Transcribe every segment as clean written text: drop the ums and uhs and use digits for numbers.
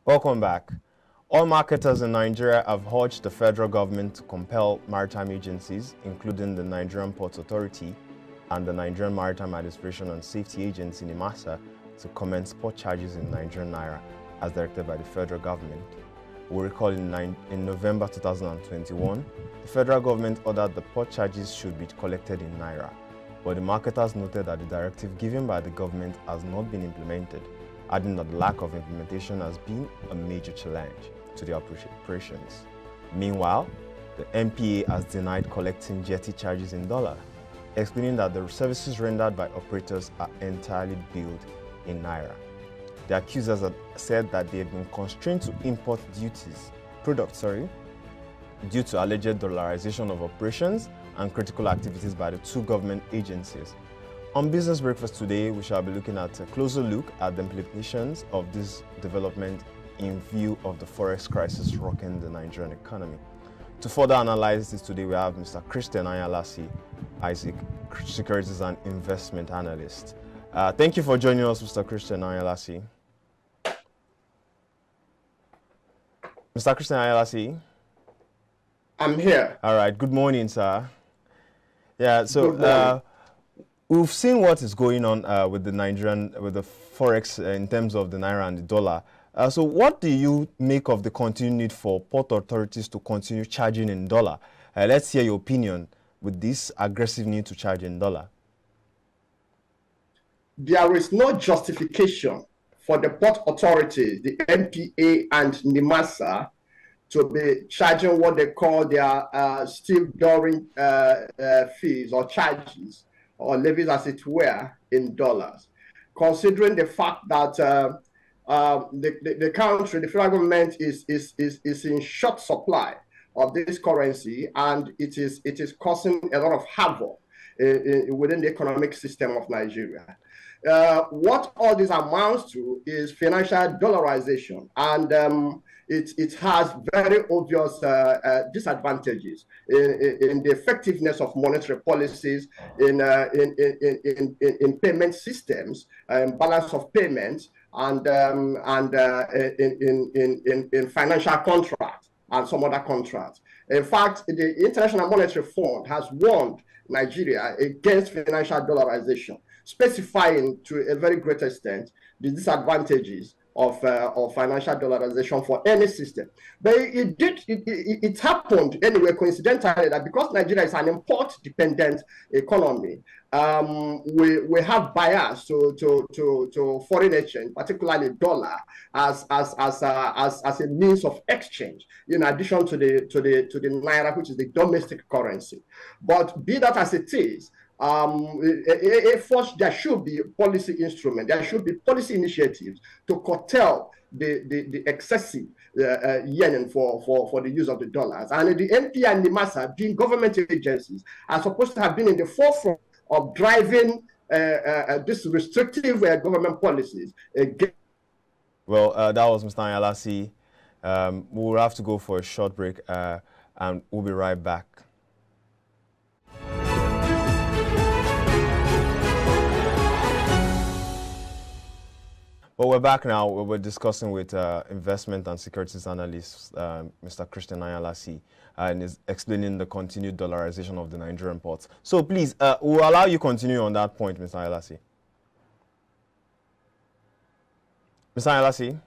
Welcome back. Oil marketers in Nigeria have urged the federal government to compel maritime agencies, including the Nigerian Ports Authority and the Nigerian Maritime Administration and Safety Agency (NIMASA), to commence port charges in Nigerian Naira as directed by the federal government. We recall in November 2021, the federal government ordered the port charges should be collected in Naira, but the marketers noted that the directive given by the government has not been implemented, adding that the lack of implementation has been a major challenge to the operations. Meanwhile, the NPA has denied collecting jetty charges in dollar, explaining that the services rendered by operators are entirely billed in Naira. The accusers have said that they have been constrained to import products due to alleged dollarization of operations and critical activities by the two government agencies. On Business Breakfast today, we shall be looking at a closer look at the implications of this development in view of the forex crisis rocking the Nigerian economy. To further analyze this today, we have Mr. Christian Ayalasi, Isaac, Securities and Investment Analyst. Thank you for joining us, Mr. Christian Ayalasi. Mr. Christian Ayalasi? I'm here. All right. Good morning, sir. Yeah, so we've seen what is going on with the forex in terms of the Naira and the dollar. So what do you make of the continued need for port authorities to continue charging in dollar? Let's hear your opinion with this aggressive need to charge in dollar. There is no justification for the port authorities, the NPA and NIMASA, to be charging what they call their stevedoring fees or charges or levies, as it were, in dollars, considering the fact that the country, the federal government, is in short supply of this currency, and it is causing a lot of havoc within the economic system of Nigeria. What all this amounts to is financial dollarization, and it has very obvious disadvantages in the effectiveness of monetary policies, in payment systems, balance of payments, and in financial contracts and some other contracts. In fact, the International Monetary Fund has warned Nigeria against financial dollarization, specifying to a very great extent the disadvantages of financial dollarization for any system. But it happened anyway, coincidentally, that because Nigeria is an import-dependent economy, we have bias to foreign exchange, particularly dollar, as a means of exchange, in addition to the Naira, which is the domestic currency. But be that as it is, there should be policy instruments, there should be policy initiatives to curtail the excessive yearning for the use of the dollars. And the NPA and the NIMASA, being government agencies, are supposed to have been in the forefront of driving this restrictive government policies. Well, that was Mr. Ayalasi. We'll have to go for a short break, and we'll be right back. Well, we're back now. We're discussing with investment and securities analyst, Mr. Christian Ayalasi, and is explaining the continued dollarization of the Nigerian ports. So please, we'll allow you continue on that point, Mr. Ayalasi. Mr. Ayalasi?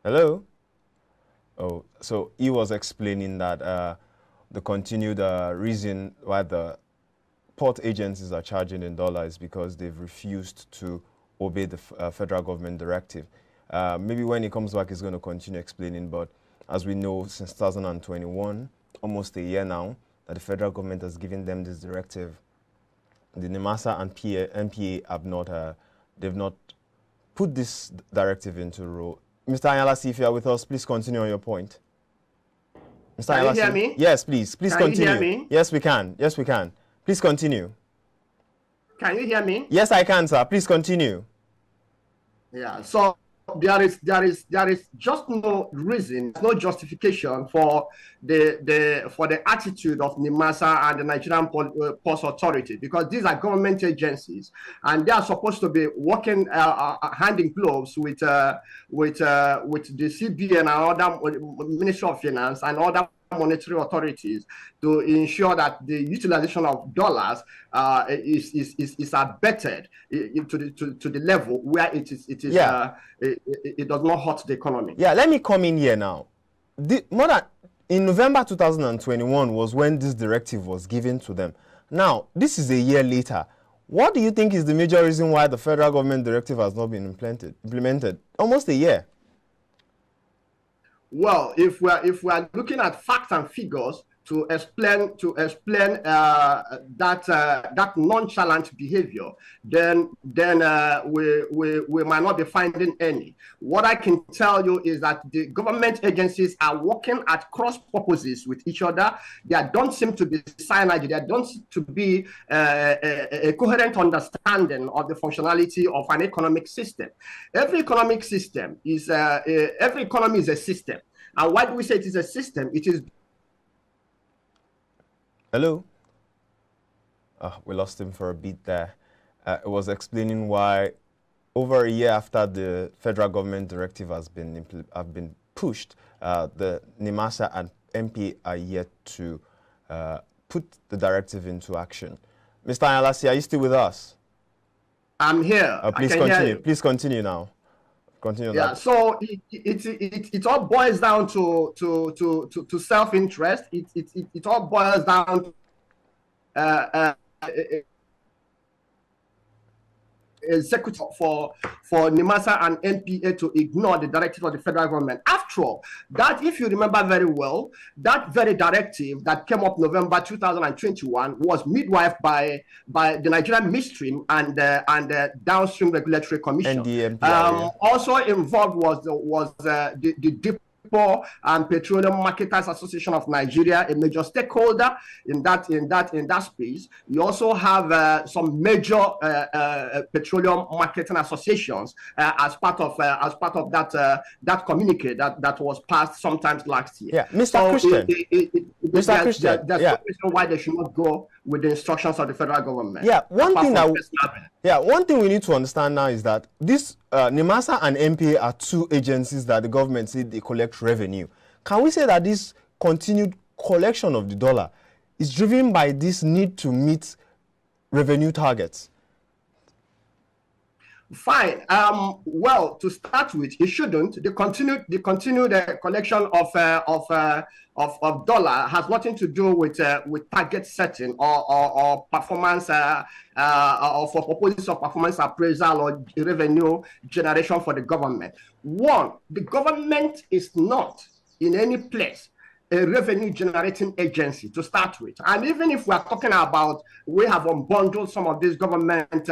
Hello? Oh, so he was explaining that the continued reason why the port agencies are charging in dollars is because they've refused to obey the federal government directive. Maybe when he comes back, he's going to continue explaining, but as we know, since 2021, almost a year now, that the federal government has given them this directive, the NIMASA and NPA have not, they've not put this directive into rule. Mr. Ayalasi, if you are with us, please continue on your point. Mr. Ayalasi, can you hear me? Yes, please continue. You hear me? Yes, we can. Yes, we can. Please continue. Can you hear me? Yes, I can, sir. Please continue. Yeah, so there is just no reason, no justification for the attitude of NIMASA and the Nigerian Ports Authority, because these are government agencies and they are supposed to be working hand in gloves with the CBN and other Ministry of Finance and other monetary authorities to ensure that the utilization of dollars is abetted to the level where it does not hurt the economy. Yeah, let me come in here now. In November 2021 was when this directive was given to them. Now, this is a year later. What do you think is the major reason why the federal government directive has not been implemented? Almost a year. Well, if we are looking at facts and figures to explain that nonchalant behavior, then we might not be finding any. What I can tell you is that the government agencies are working at cross purposes with each other. There don't seem to be synergy. There don't seem to be a coherent understanding of the functionality of an economic system. Every economic system is every economy is a system. And why do we say it is a system? It is. Hello? We lost him for a bit there. It was explaining why over a year after the federal government directive has been pushed, the NIMASA and MP are yet to put the directive into action. Mr. Ayalasi, are you still with us? I'm here. Please continue. Please continue now. Continue. Yeah. That. So it all boils down to self-interest. It all boils down executive for NIMASA and NPA to ignore the directive of the federal government. After all, that, if you remember very well, that very directive that came up November 2021 was midwifed by the Nigerian Midstream and the Downstream Regulatory Commission. Also involved was the Depot and Petroleum Marketers Association of Nigeria, a major stakeholder in that space. You also have some major petroleum marketing associations as part of that communique that was passed sometimes last year. Yeah, Mr. Christian. There's no reason why they should not go with the instructions of the federal government. Yeah, one thing we need to understand now is that this NIMASA and NPA are two agencies that the government said they collect revenue. Can we say that this continued collection of the dollar is driven by this need to meet revenue targets? Fine. Well, to start with, it shouldn't. The continued collection of dollar has nothing to do with target setting or performance or for purposes of performance appraisal or revenue generation for the government. One, the government is not in any place a revenue generating agency to start with. And even if we are talking about, we have unbundled some of these government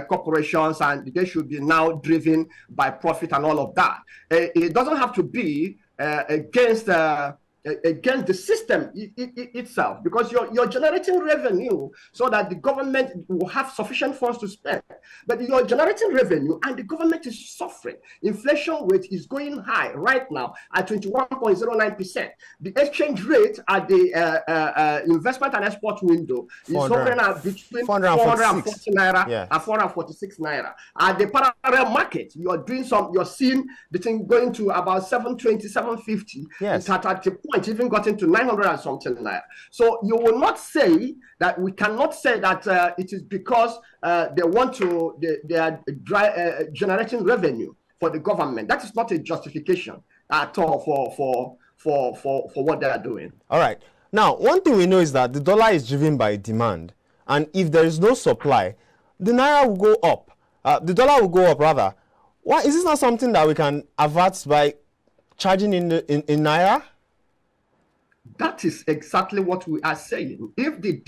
corporations and they should be now driven by profit and all of that. It doesn't have to be against the system itself, because you're generating revenue so that the government will have sufficient funds to spend. But you're generating revenue and the government is suffering. Inflation rate is going high right now at 21.09%. The exchange rate at the investment and export window is hovering at between 440 Naira and 446 Naira. At the parallel market, you're seeing the thing going to about 720, 750. Yes. At the point even gotten to 900 and something Naira. So you will not say that, we cannot say that it is because they want to, they are generating revenue for the government. That is not a justification at all for what they are doing. All right. Now, one thing we know is that the dollar is driven by demand, and if there is no supply, the Naira will go up. The dollar will go up rather. Why is this not something that we can avert by charging in Naira? That is exactly what we are saying. If the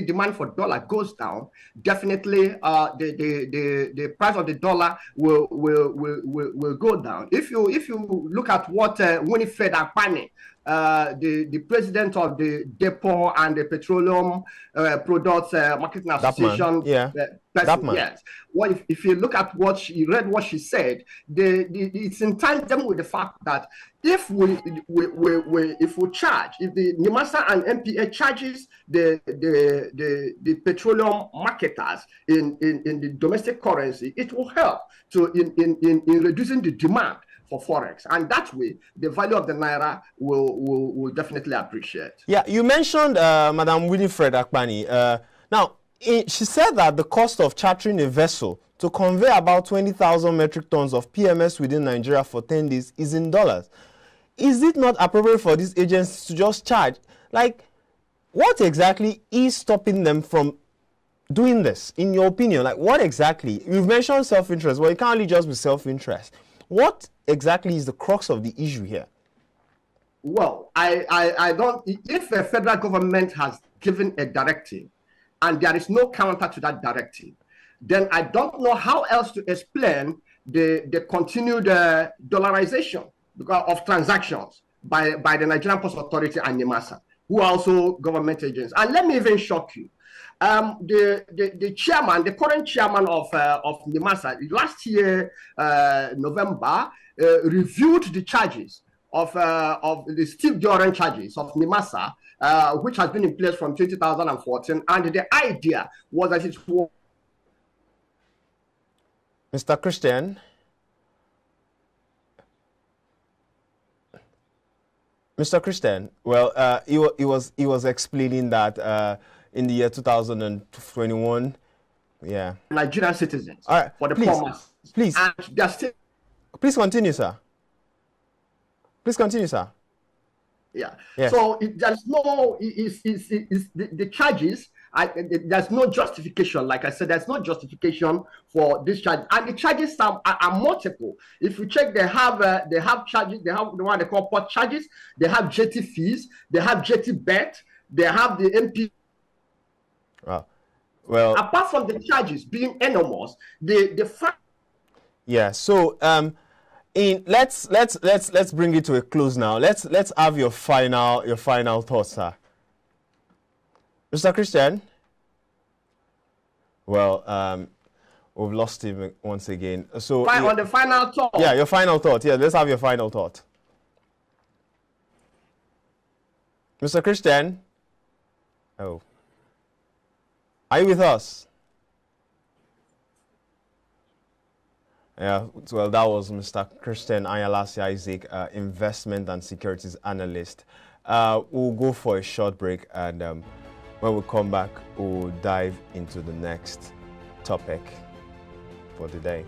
demand for dollar goes down, definitely the price of the dollar will go down. If you look at what Winifred Akpani the president of the depot and the petroleum products marketing association. Yeah, person, that man. yes. Well, if you look at what she read, what she said, it's in tandem with the fact that if we charge, if the NIMASA and MPA charges the petroleum marketers in the domestic currency, it will help in reducing the demand for forex, and that way the value of the naira will definitely appreciate. Yeah, you mentioned Madam Winifred Akpani. Now, she said that the cost of chartering a vessel to convey about 20,000 metric tons of PMS within Nigeria for 10 days is in dollars. Is it not appropriate for these agencies to just charge? Like, what exactly is stopping them from doing this, in your opinion? Like, what exactly? You've mentioned self-interest. Well, it can't only just be self-interest. What exactly is the crux of the issue here? Well, I don't, if the federal government has given a directive and there is no counter to that directive, then I don't know how else to explain the continued dollarization of transactions by the Nigerian Post Authority and NIMASA, who are also government agents. And let me even shock you. The chairman, the current chairman of NIMASA, last year, November, reviewed the charges of the Steve Duran charges of NIMASA, which has been in place from 2014, and the idea was that it was... Mr. Christian? Mr. Christian, well, he was explaining that in the year 2021, yeah, Nigerian citizens, all right, for the please, poor masses. Please, and they're still... Please continue, sir. Please continue, sir. Yeah. Yes. So there's no, the charges, there's no justification. Like I said, there's no justification for this charge, and the charges are multiple. If you check, they have charges. They have the one they call port charges. They have jetty fees. They have jetty bet. They have the MP. Wow. Well, apart from the charges being enormous, the fact. Yeah. So let's bring it to a close now. Let's have your final thoughts, sir. Mr. Christian? Well, we've lost him once again. So on the final thought. Yeah, your final thought. Yeah, let's have your final thought. Mr. Christian? Oh. Are you with us? Yeah, well, that was Mr. Christian Ayalasi Isaac, investment and securities analyst. We'll go for a short break, and when we come back, we'll dive into the next topic for the day.